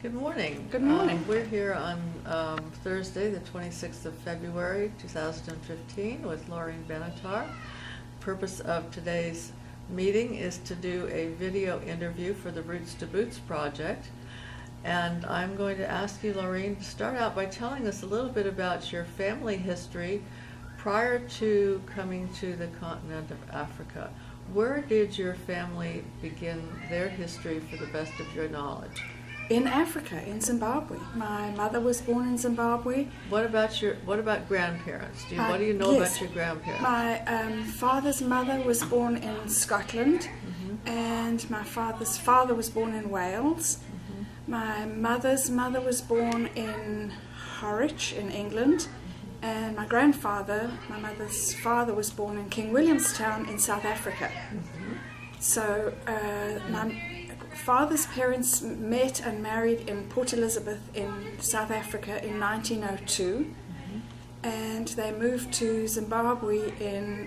Good morning. Good morning. We're here on Thursday, the 26th of February, 2015, with Laureen Benatar. Purpose of today's meeting is to do a video interview for the Roots to Boots project. And I'm going to ask you, Laureen, to start out by telling us a little bit about your family history prior to coming to the continent of Africa. Where did your family begin their history for the best of your knowledge? In Africa, in Zimbabwe. My mother was born in Zimbabwe. What about grandparents? What do you know Yes. about your grandparents? My father's mother was born in Scotland, and my father's father was born in Wales. My mother's mother was born in Harwich in England, and my grandfather, my mother's father, was born in King Williamstown in South Africa. So my father's parents met and married in Port Elizabeth in South Africa in 1902, and they moved to Zimbabwe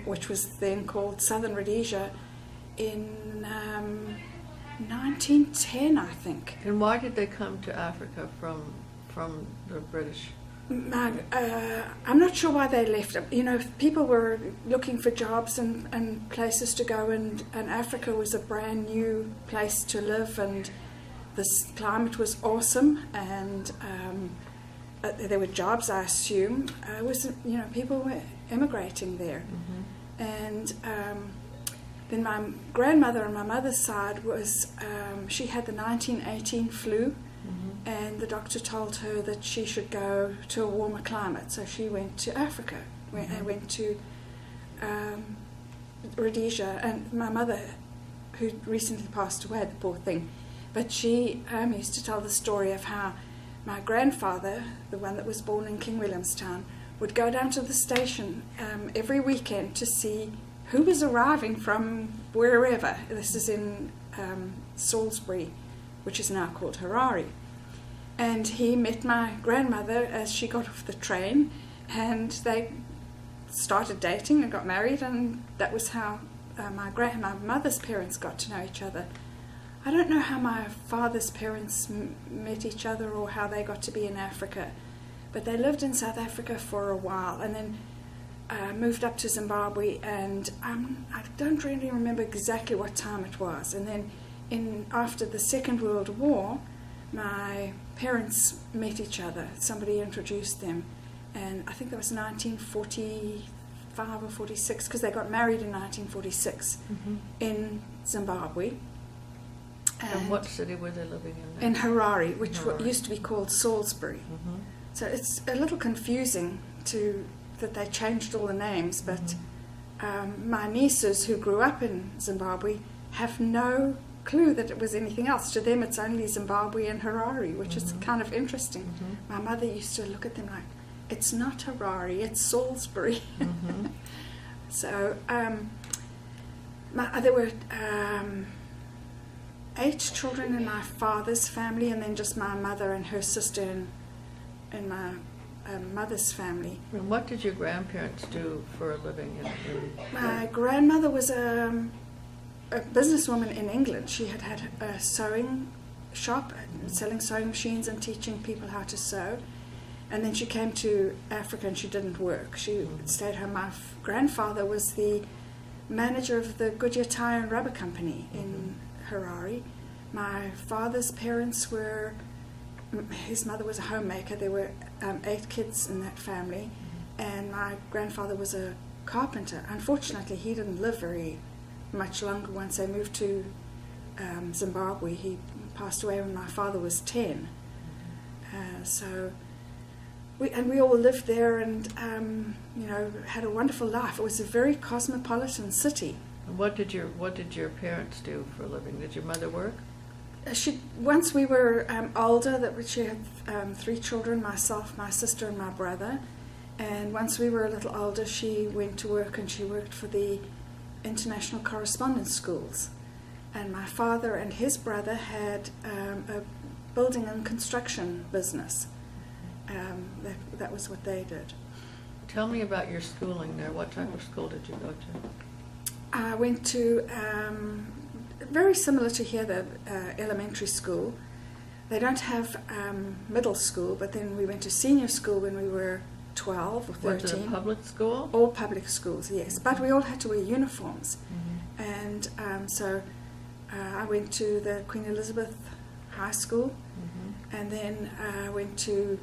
which was then called Southern Rhodesia, in 1910, I think. And why did they come to Africa from the British? I'm not sure why they left. You know, people were looking for jobs and places to go, and Africa was a brand new place to live, and this climate was awesome, and there were jobs, I assume. People were immigrating there. And then my grandmother on my mother's side she had the 1918 flu. And the doctor told her that she should go to a warmer climate, so she went to Africa. I went to Rhodesia, and my mother, who recently passed away, the poor thing, but she used to tell the story of how my grandfather, the one that was born in King Williamstown, would go down to the station every weekend to see who was arriving from wherever. This is in Salisbury, which is now called Harare. And he met my grandmother as she got off the train, and they started dating and got married, and that was how my mother's parents got to know each other. I don't know how my father's parents met each other or how they got to be in Africa, but they lived in South Africa for a while, and then moved up to Zimbabwe, and I don't really remember exactly what time it was. And then after the Second World War, my parents met each other. Somebody introduced them, and I think that was 1945 or 46, because they got married in 1946 in Zimbabwe. And what city were they living in? In Harare, which used to be called Salisbury. So it's a little confusing that they changed all the names, but my nieces who grew up in Zimbabwe have no clue that it was anything else. To them it's only Zimbabwe and Harare, which is kind of interesting. My mother used to look at them like, it's not Harare, it's Salisbury. So there were 8 children in my father's family, and then just my mother and her sister in my mother's family. And what did your grandparents do for a living? My grandmother was a businesswoman in England. She had a sewing shop, selling sewing machines and teaching people how to sew. And then she came to Africa and she didn't work. She stayed home. My grandfather was the manager of the Goodyear Tire and Rubber Company in Harare. My father's parents his mother was a homemaker. There were 8 kids in that family, and my grandfather was a carpenter. Unfortunately, he didn't live very much longer. Once they moved to Zimbabwe, he passed away when my father was 10. So we all lived there, and had a wonderful life. It was a very cosmopolitan city. And what did your parents do for a living? Did your mother work? Once we were older, she had 3 children, myself, my sister, and my brother. And once we were a little older, she went to work, and she worked for the international correspondence schools. And my father and his brother had a building and construction business. That was what they did. Tell me about your schooling there. What type of school did you go to? I went to very similar to here, the elementary school. they don't have middle school, but then we went to senior school when we were 12 or 13. Was it a public school? All public schools, yes. But we all had to wear uniforms. Mm-hmm. And so I went to the Queen Elizabeth High School, Mm-hmm. and then I went to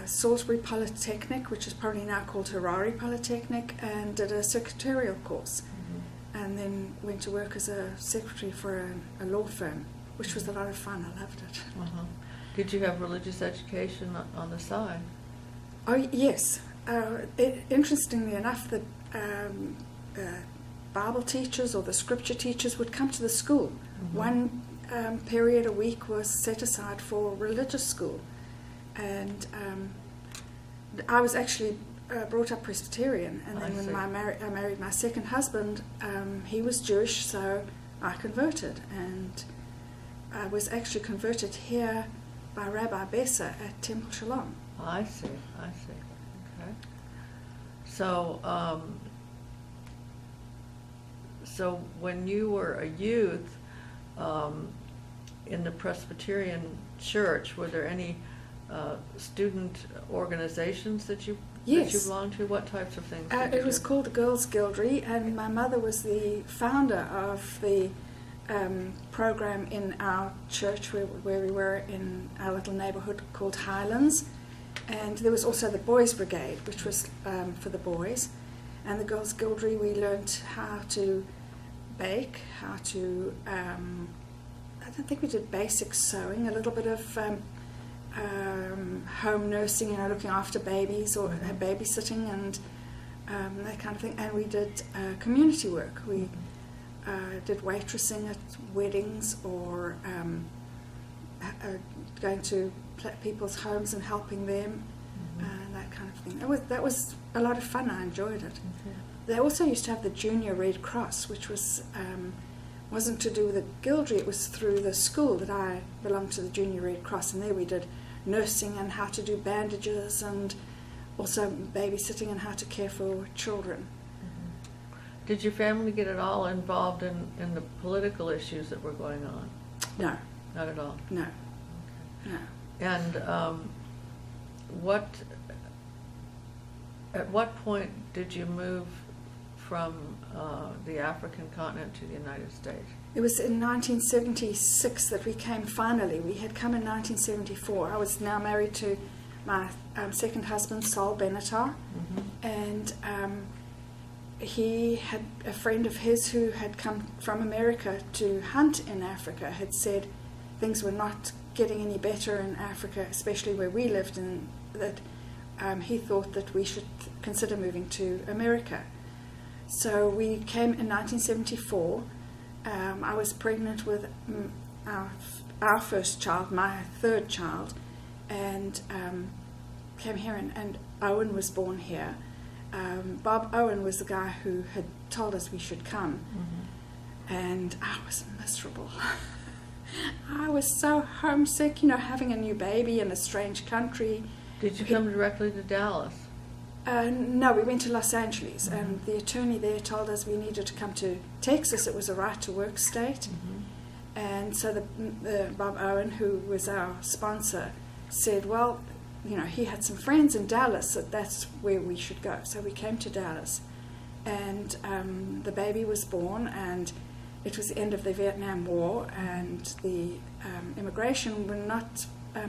Salisbury Polytechnic, which is probably now called Harare Polytechnic, and did a secretarial course. Mm-hmm. And then went to work as a secretary for a law firm, which was a lot of fun. I loved it. Uh-huh. Did you have religious education on the side? Oh, yes. Interestingly enough, the Bible teachers or the scripture teachers would come to the school. Mm-hmm. One period a week was set aside for religious school. And I was actually brought up Presbyterian. And then when I married my second husband, he was Jewish, so I converted. And I was actually converted here by Rabbi Besser at Temple Shalom. I see. Okay. So, so when you were a youth in the Presbyterian church, were there any student organizations that you belonged to? What types of things? It was called the Girls Guildry, and my mother was the founder of the program in our church where we were in our little neighborhood called Highlands. And there was also the Boys Brigade, which was for the boys. And the Girls Guildry, we learnt how to bake, how to, I don't think we did basic sewing, a little bit of home nursing, looking after babies or babysitting and that kind of thing. And we did community work. We did waitressing at weddings or going to people's homes and helping them, that kind of thing. That was a lot of fun. I enjoyed it. Mm-hmm. They also used to have the Junior Red Cross, which was wasn't to do with the Guildry. It was through the school that I belonged to the Junior Red Cross, and there we did nursing and how to do bandages and also babysitting and how to care for children. Mm-hmm. Did your family get at all involved in the political issues that were going on? No. Not at all? No. Okay. No. And at what point did you move from the African continent to the United States? It was in 1976 that we came finally. We had come in 1974. I was now married to my second husband, Saul Benatar, and he had a friend of his who had come from America to hunt in Africa, had said things were not getting any better in Africa, especially where we lived, and that he thought that we should consider moving to America. So we came in 1974. I was pregnant with our first child, my third child, and came here, and Owen was born here. Bob Owen was the guy who had told us we should come, and I was miserable. I was so homesick, having a new baby in a strange country. Did you come directly to Dallas? No, we went to Los Angeles, and the attorney there told us we needed to come to Texas. It was a right-to-work state. And so the Bob Owen, who was our sponsor, said, well, he had some friends in Dallas, that's where we should go. So we came to Dallas, and the baby was born, and it was the end of the Vietnam War, and the immigration were not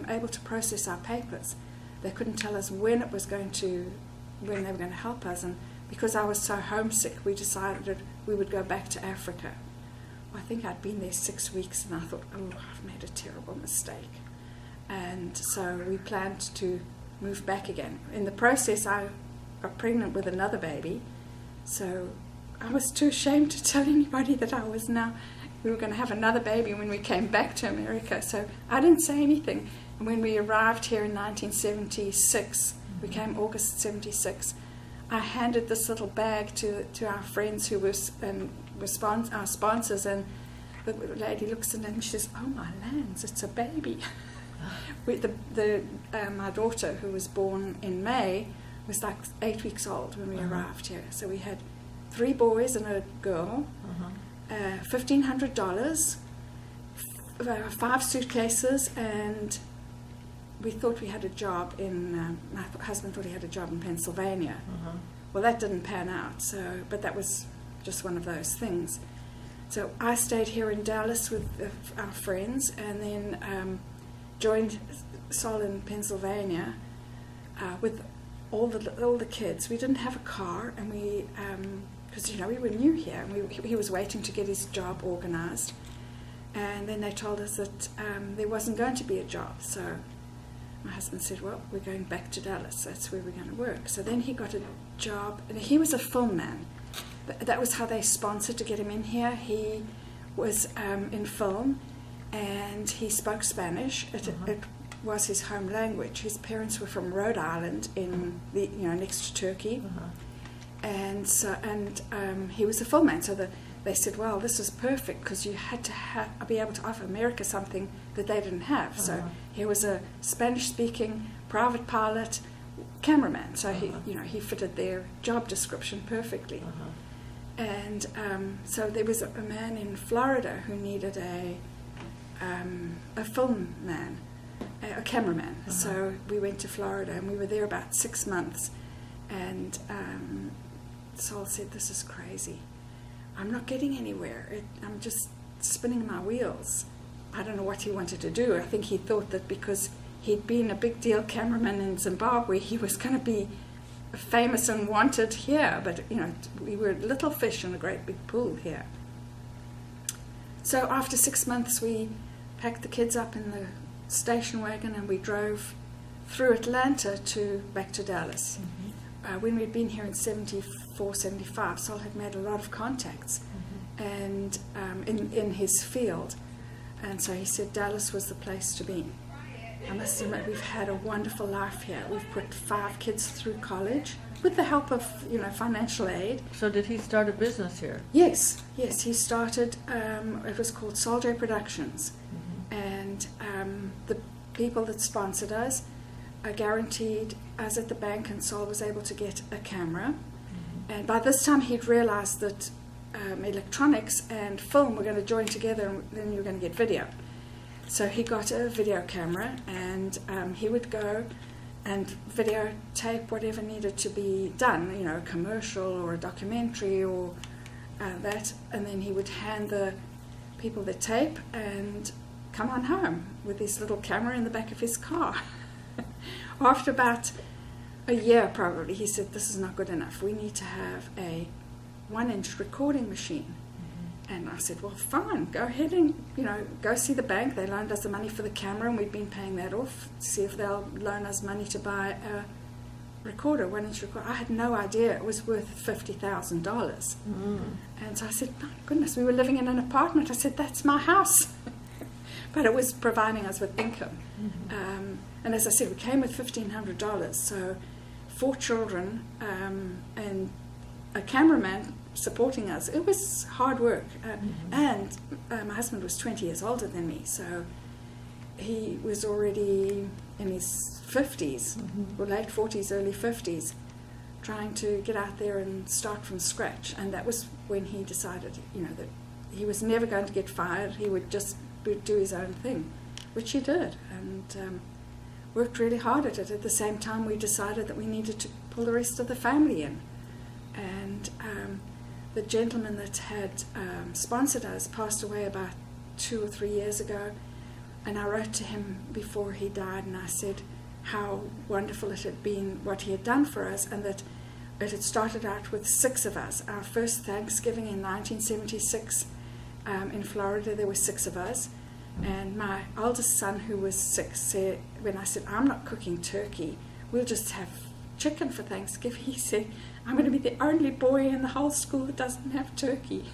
able to process our papers. They couldn't tell us when they were going to help us, and because I was so homesick, we decided we would go back to Africa. I think I'd been there 6 weeks, and I thought, I've made a terrible mistake. And so we planned to move back again. In the process, I got pregnant with another baby, so I was too ashamed to tell anybody that we were going to have another baby when we came back to America, so I didn't say anything. And when we arrived here in 1976, we came August 76, I handed this little bag to our friends who were our sponsors, and the lady looks at it and she says, oh my lands, it's a baby. My daughter, who was born in May, was like 8 weeks old when we arrived here. So we had 3 boys and a girl, $1,500, 5 suitcases, and we thought we had a job in, my husband thought he had a job in Pennsylvania. Well, that didn't pan out, but that was just one of those things. So I stayed here in Dallas with our friends, and then joined Sol in Pennsylvania with all the kids. We didn't have a car, and we, because we were new here, and he was waiting to get his job organized. And then they told us that there wasn't going to be a job. So my husband said, well, we're going back to Dallas. That's where we're going to work. So then he got a job, and he was a film man. That was how they sponsored to get him in here. He was in film, and he spoke Spanish. It was his home language. His parents were from Rhode Island, in the next to Turkey, and he was a film man. So they said, well, this is perfect, because you had to be able to offer America something that they didn't have. So he was a Spanish-speaking private pilot, cameraman. So he fitted their job description perfectly. And so there was a man in Florida who needed a film man, a cameraman. So we went to Florida, and we were there about 6 months. And Sol said, this is crazy. I'm not getting anywhere. I'm just spinning my wheels. I don't know what he wanted to do. I think he thought that because he'd been a big deal cameraman in Zimbabwe, he was going to be famous and wanted here. But, we were little fish in a great big pool here. So after 6 months, we packed the kids up in the station wagon, and we drove through Atlanta back to Dallas. When we'd been here in 74, 75, Sol had made a lot of contacts and in his field. And so he said Dallas was the place to be. I must admit, we've had a wonderful life here. We've put 5 kids through college with the help of, financial aid. So did he start a business here? Yes, he started, it was called Sol J Productions. And the people that sponsored us guaranteed us at the bank, and Sol was able to get a camera. And by this time he'd realized that electronics and film were going to join together, and then you were going to get video. So he got a video camera, and he would go and videotape whatever needed to be done, a commercial or a documentary or that, and then he would hand the people the tape and come on home with his little camera in the back of his car. After about a year, probably, he said, this is not good enough. We need to have a 1-inch recording machine. And I said, well, fine, go ahead and, go see the bank. They loaned us the money for the camera, and we've been paying that off, see if they'll loan us money to buy a recorder, 1-inch recorder. I had no idea it was worth $50,000. And so I said, my goodness, we were living in an apartment. I said, that's my house. But it was providing us with income. And as I said, we came with $1,500, so 4 children and a cameraman supporting us. It was hard work. And my husband was 20 years older than me, so he was already in his 50s, or late 40s, early 50s, trying to get out there and start from scratch. And that was when he decided, that he was never going to get fired. He would just do his own thing, which he did, and worked really hard at it. At the same time, we decided that we needed to pull the rest of the family in. And the gentleman that had sponsored us passed away about 2 or 3 years ago, and I wrote to him before he died, and I said how wonderful it had been, what he had done for us, and that it had started out with 6 of us. Our first Thanksgiving in 1976 in Florida, there were 6 of us. And my oldest son, who was 6, said, when I said, I'm not cooking turkey, we'll just have chicken for Thanksgiving, he said, I'm going to be the only boy in the whole school that doesn't have turkey.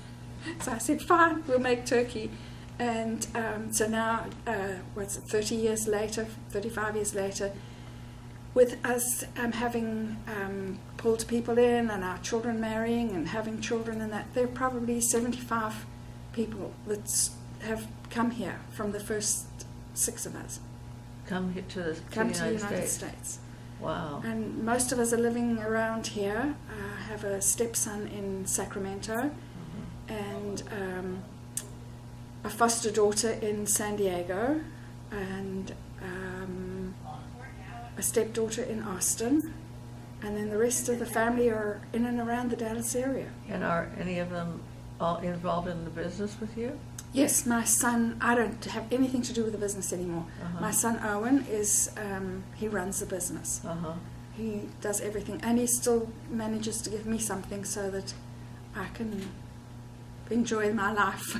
So I said, fine, we'll make turkey. And so now, 30 years later, 35 years later, with us having pulled people in, and our children marrying and having children and that, there are probably 75 people that have come here from the first 6 of us. Come here to the United States. Wow. And most of us are living around here. I have a stepson in Sacramento, and a foster daughter in San Diego, and a stepdaughter in Austin, and then the rest of the family are in and around the Dallas area. And are any of them all involved in the business with you? Yes, my son, I don't have anything to do with the business anymore. Uh-huh. My son Owen is, he runs the business. Uh-huh. He does everything, and he still manages to give me something so that I can enjoy my life,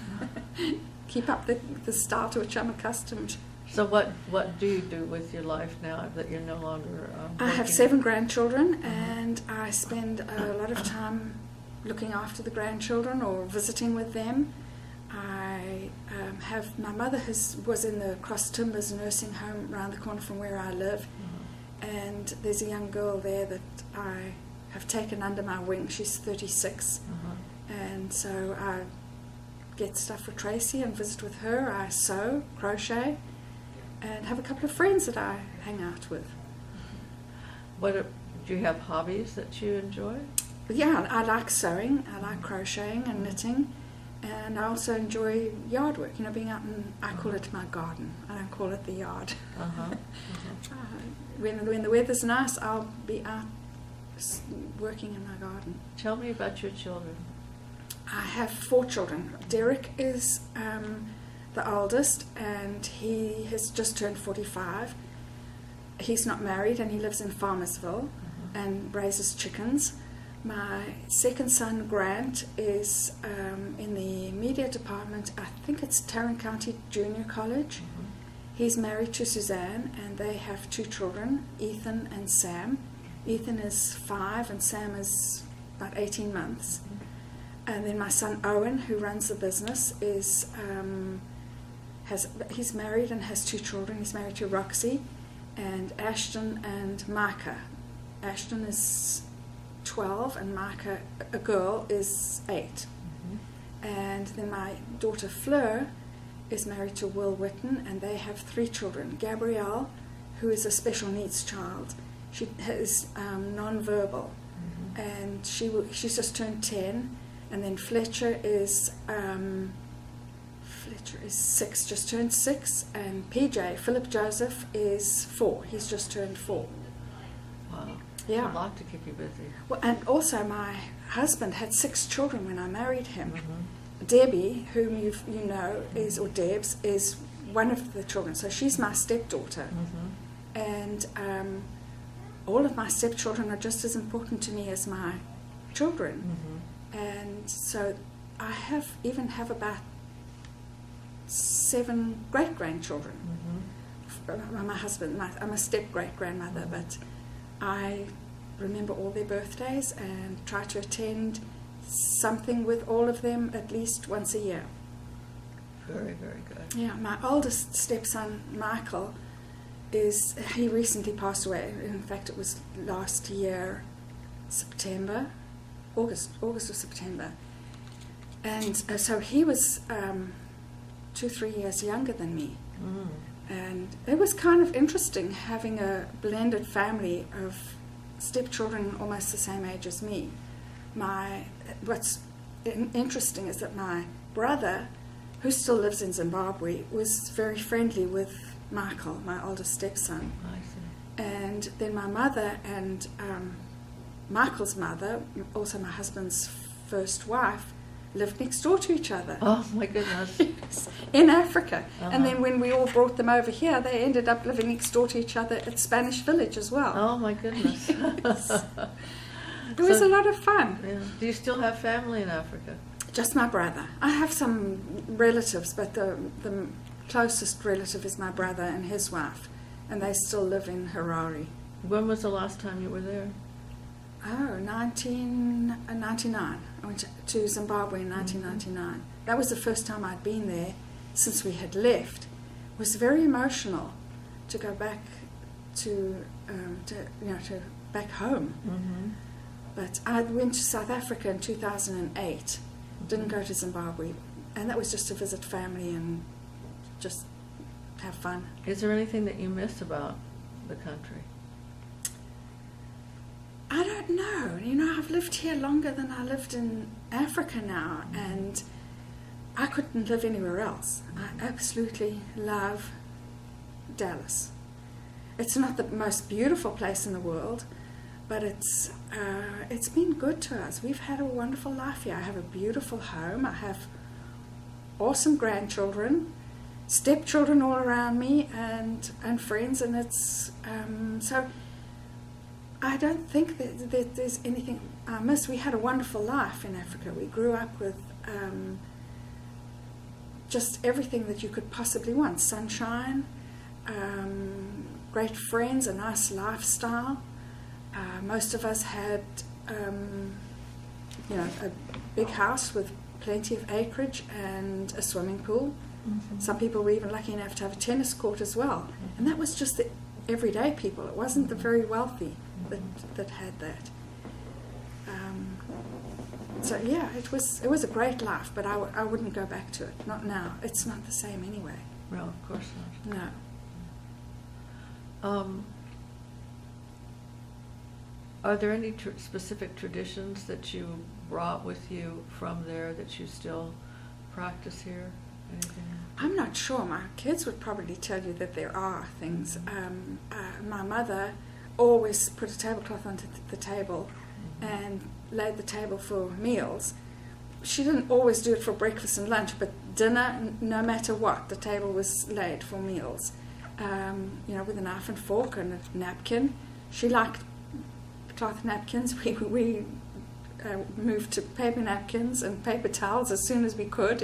keep up the style to which I'm accustomed. So what do you do with your life now that you're no longer I have working? 7 grandchildren, and I spend a lot of time looking after the grandchildren or visiting with them. I have, my mother was in the Cross Timbers nursing home around the corner from where I live, and there's a young girl there that I have taken under my wing. She's 36, and so I get stuff for Tracy and visit with her. I sew, crochet, and have a couple of friends that I hang out with. Do you have hobbies that you enjoy? Yeah, I like sewing, I like crocheting and knitting, and I also enjoy yard work, being out in, I call it my garden, I don't call it the yard. When the weather's nice, I'll be out working in my garden. Tell me about your children. I have 4 children. Derek is the oldest, and he has just turned 45. He's not married, and he lives in Farmersville and raises chickens. My second son, Grant, is in the media department. I think it's Tarrant County Junior College. He's married to Suzanne, and they have 2 children, Ethan and Sam. Ethan is 5, and Sam is about 18 months. And then my son Owen, who runs the business, is he's married and has 2 children. He's married to Roxy and Ashton and Micah. Ashton is 12, and Micah, a girl, is 8. And then my daughter Fleur is married to Will Witten, and they have 3 children. Gabrielle, who is a special needs child, she is non-verbal, and she's just turned 10. And then Fletcher is 6, just turned 6, and PJ, Philip Joseph, is 4. He's just turned 4. Wow. Yeah. A lot to keep you busy. Well, and also my husband had 6 children when I married him. Debbie, whom you know, or Debs, is one of the children. So she's my stepdaughter. And all of my stepchildren are just as important to me as my children. And so I have about 7 great-grandchildren. My husband, I'm a step-great-grandmother, but I remember all their birthdays and try to attend something with all of them at least once a year. Very, very good. Yeah, my oldest stepson, Michael, he recently passed away. In fact, it was last year, August or September. And so he was 2-3 years younger than me. And it was kind of interesting having a blended family of stepchildren almost the same age as me. What's interesting is that my brother, who still lives in Zimbabwe, was very friendly with Michael, my oldest stepson. I see. And then my mother and Michael's mother, also my husband's first wife, lived next door to each other. Oh my goodness. Yes, in Africa. And then when we all brought them over here, they ended up living next door to each other at Spanish Village as well. Oh my goodness. Yes. It was a lot of fun. Yeah. Do you still have family in Africa? Just my brother. I have some relatives, but the closest relative is my brother and his wife, and they still live in Harare. When was the last time you were there? Oh, 1999. I went to Zimbabwe in 1999. That was the first time I'd been there since we had left. It was very emotional to go back to back home. But I went to South Africa in 2008. Didn't go to Zimbabwe, and that was just to visit family and just have fun. Is there anything that you miss about the country? I don't know. I've lived here longer than I lived in Africa now, and I couldn't live anywhere else. I absolutely love Dallas. It's not the most beautiful place in the world, but it's been good to us. We've had a wonderful life here. I have a beautiful home. I have awesome grandchildren, stepchildren all around me, and friends, and it's so I don't think that there's anything I miss. We had a wonderful life in Africa. We grew up with just everything that you could possibly want: sunshine, great friends, a nice lifestyle. Most of us had a big house with plenty of acreage and a swimming pool. Mm-hmm. Some people were even lucky enough to have a tennis court as well. Mm-hmm. And that was just the everyday people. It wasn't the very wealthy that had that. So yeah, it was a great life, but I wouldn't go back to it. Not now. It's not the same anyway. Well, of course not. No. Are there any specific traditions that you brought with you from there that you still practice here? Anything? I'm not sure. My kids would probably tell you that there are things. My mother always put a tablecloth onto the table and laid the table for meals. She didn't always do it for breakfast and lunch, but dinner, no matter what, the table was laid for meals. With a knife and fork and a napkin. She liked cloth napkins. We moved to paper napkins and paper towels as soon as we could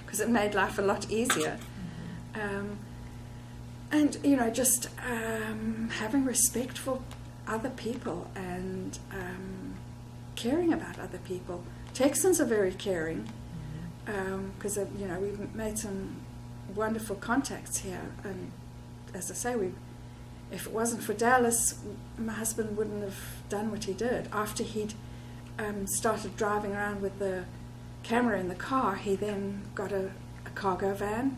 because it made life a lot easier. Just having respect for other people and caring about other people. Texans are very caring because we've made some wonderful contacts here, and as I say, if it wasn't for Dallas, my husband wouldn't have done what he did. After he'd started driving around with the camera in the car, he then got a cargo van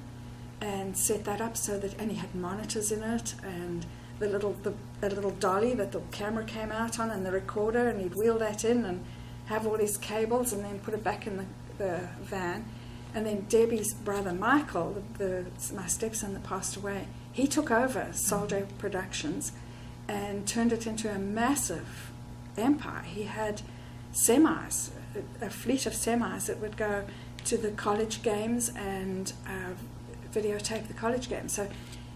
and set that up and he had monitors in it, and the little dolly that the camera came out on, and the recorder, and he'd wheel that in and have all these cables and then put it back in the van. And then Debbie's brother Michael, my stepson that passed away, he took over Soldier Productions and turned it into a massive empire. He had semis, a fleet of semis that would go to the college games and videotape the college games. So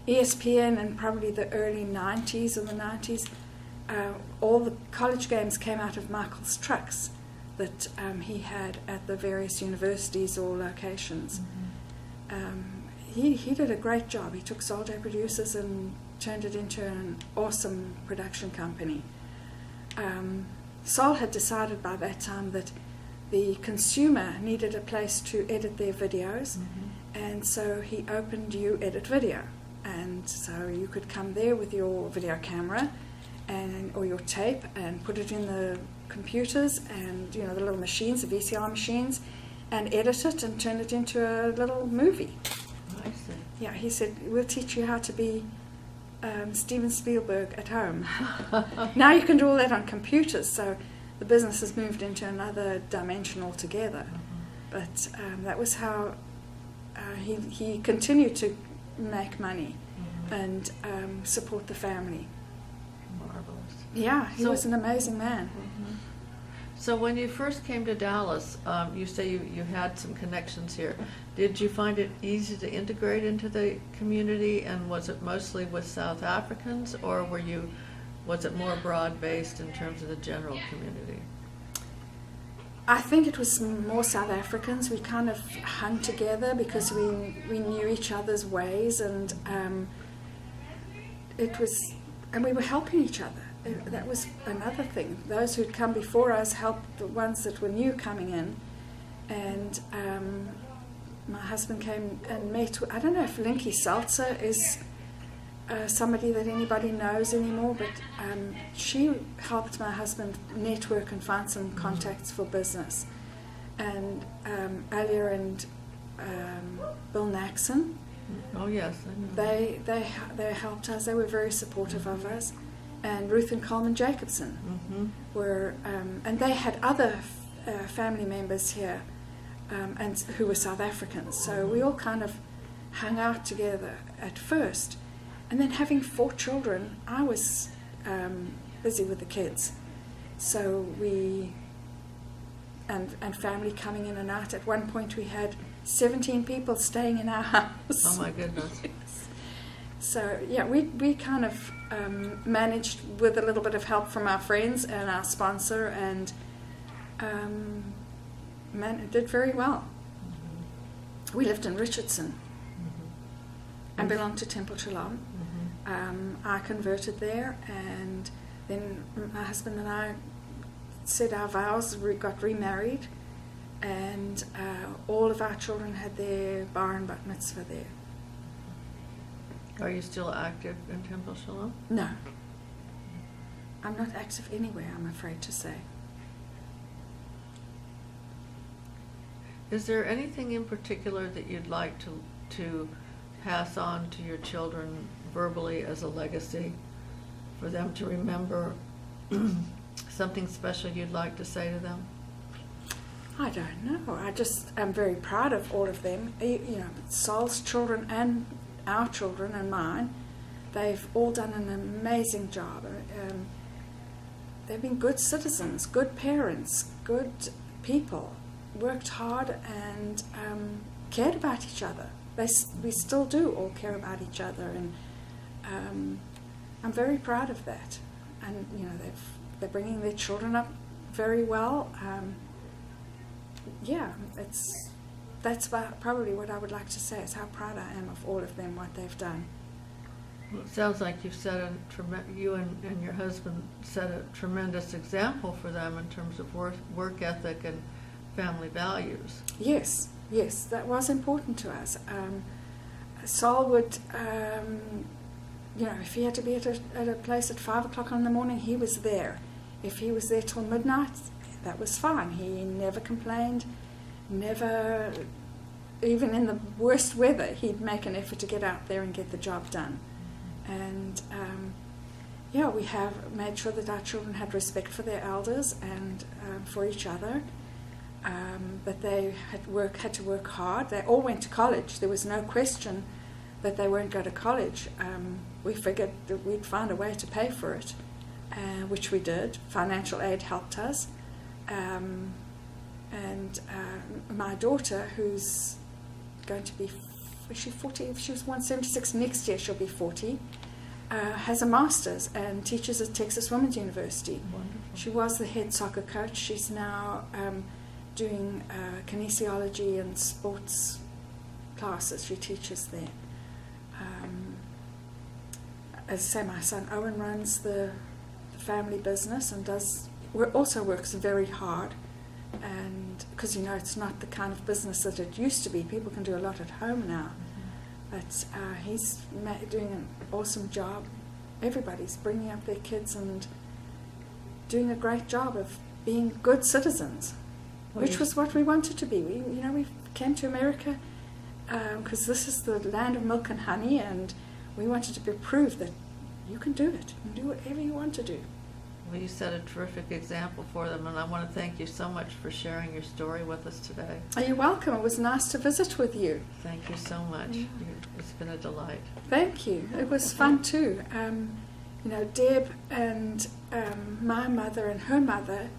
ESPN in probably the early 90s or the 90s, all the college games came out of Michael's trucks that he had at the various universities or locations. He did a great job. He took Soldier Producers and turned it into an awesome production company. Sol had decided by that time that the consumer needed a place to edit their videos, and so he opened You Edit Video. And so you could come there with your video camera or your tape and put it in the computers and the little machines, the VCR machines, and edit it and turn it into a little movie. I see. Yeah, he said, we'll teach you how to be Steven Spielberg at home. Now you can do all that on computers, so the business has moved into another dimension altogether. But that was how he continued to make money and support the family. Marvelous. Yeah, he was an amazing man. So when you first came to Dallas, you say you had some connections here. Did you find it easy to integrate into the community, and was it mostly with South Africans, or was it more broad-based in terms of the general community? I think it was more South Africans. We kind of hung together because we knew each other's ways, and we were helping each other. That was another thing. Those who'd come before us helped the ones that were new coming in. And my husband came and met, I don't know if Linky Seltzer is somebody that anybody knows anymore, but she helped my husband network and find some contacts for business. And Alia and Bill Naxon, oh yes, I know. they helped us. They were very supportive of us. And Ruth and Coleman Jacobson were, and they had other family members here and who were South Africans. So we all kind of hung out together at first. And then having 4 children, I was busy with the kids. So and family coming in and out. At one point we had 17 people staying in our house. Oh my goodness. So yeah, we kind of managed with a little bit of help from our friends and our sponsor, and did very well. We lived in Richardson and belonged to Temple Shalom. I converted there, and then my husband and I said our vows, we got remarried, and all of our children had their bar and bat mitzvah there. Are you still active in Temple Shalom? No. I'm not active anywhere, I'm afraid to say. Is there anything in particular that you'd like to pass on to your children verbally as a legacy for them to remember? Something special you'd like to say to them? I don't know. I just am very proud of all of them. You know, Saul's children and our children and mine, they've all done an amazing job. They've been good citizens, good parents, good people, worked hard and cared about each other. We still do all care about each other, and I'm very proud of that. And you know, they're bringing their children up very well. Yeah, that's probably what I would like to say, is how proud I am of all of them, what they've done. Well, it sounds like you've set you and your husband set a tremendous example for them in terms of work ethic and family values. Yes, that was important to us. Saul would, you know, if he had to be at a place at 5 o'clock in the morning, he was there. If he was there till midnight, that was fine. He never complained, never, even in the worst weather, he'd make an effort to get out there and get the job done. And yeah, we have made sure that our children had respect for their elders and for each other. That they had to work hard. They all went to college. There was no question that they won't go to college. We figured that we'd find a way to pay for it, which we did. Financial aid helped us. And my daughter, who's going to be, is she 40? If she was 176, next year she'll be 40, has a master's and teaches at Texas Women's University. Wonderful. She was the head soccer coach. She's now doing kinesiology and sports classes. She teaches there. As I say, my son Owen runs the family business and also works very hard, and because you know it's not the kind of business that it used to be. People can do a lot at home now, but he's doing an awesome job. Everybody's bringing up their kids and doing a great job of being good citizens, which was what we wanted to be. We came to America because this is the land of milk and honey, and we wanted to prove that you can do it. You can do whatever you want to do. Well, you set a terrific example for them, and I want to thank you so much for sharing your story with us today. Oh, you're welcome. It was nice to visit with you. Thank you so much. Yeah. It's been a delight. Thank you. It was fun too. Deb and my mother and her mother,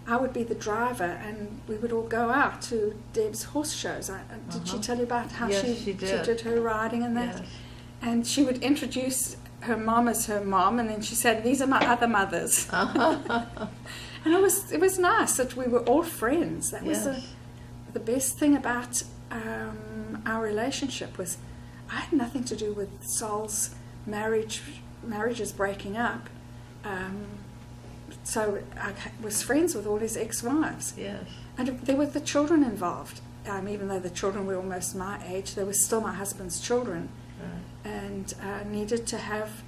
I would be the driver, and we would all go out to Deb's horse shows. Did she tell you about how Yes, she did. did her riding and that? Yes. And she would introduce her mom as her mom, and then she said, "These are my other mothers." And it was nice that we were all friends. That was Yes. the best thing about our relationship. Was I had nothing to do with Saul's marriages breaking up. So I was friends with all his ex-wives. Yes. And there were the children involved. Even though the children were almost my age, they were still my husband's children. Right. And needed to have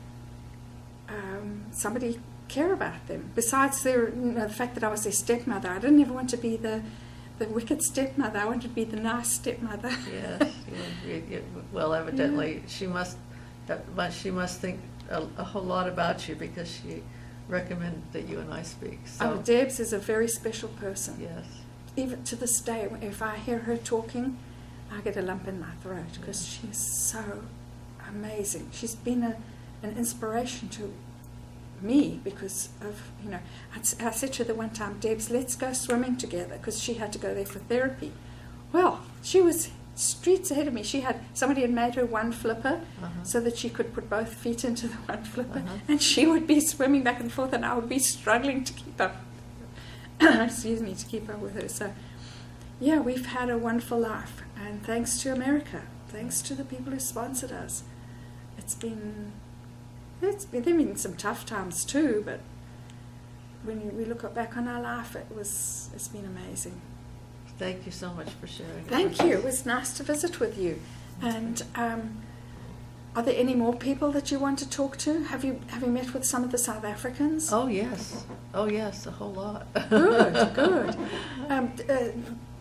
somebody care about them. Besides the fact that I was their stepmother, I didn't ever want to be the wicked stepmother. I wanted to be the nice stepmother. Yes. Well, evidently she must think a whole lot about you, because she recommended that you and I speak. So Debs is a very special person. yes. even to this day, if I hear her talking, I get a lump in my throat because she's so amazing. She's been an inspiration to me because of, you know, I said to her the one time, Debs, let's go swimming together, because she had to go there for therapy. Well, she was streets ahead of me. Somebody had made her one flipper so that she could put both feet into the one flipper, and she would be swimming back and forth, and I would be struggling to keep up. To keep up with her. So, yeah, we've had a wonderful life, and thanks to America, thanks to the people who sponsored us, there've been some tough times too, but when we look back on our life, it's been amazing. Thank you so much for sharing. Thank you. It was nice to visit with you. And are there any more people that you want to talk to? Have you met with some of the South Africans? Oh yes, a whole lot. Good.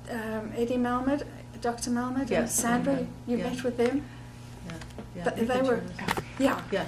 Eddie Malmed, Dr. Malmed, Yes. and Sandra, you Yeah. met with them? Yeah, But you they can were, share this. yeah. Yeah.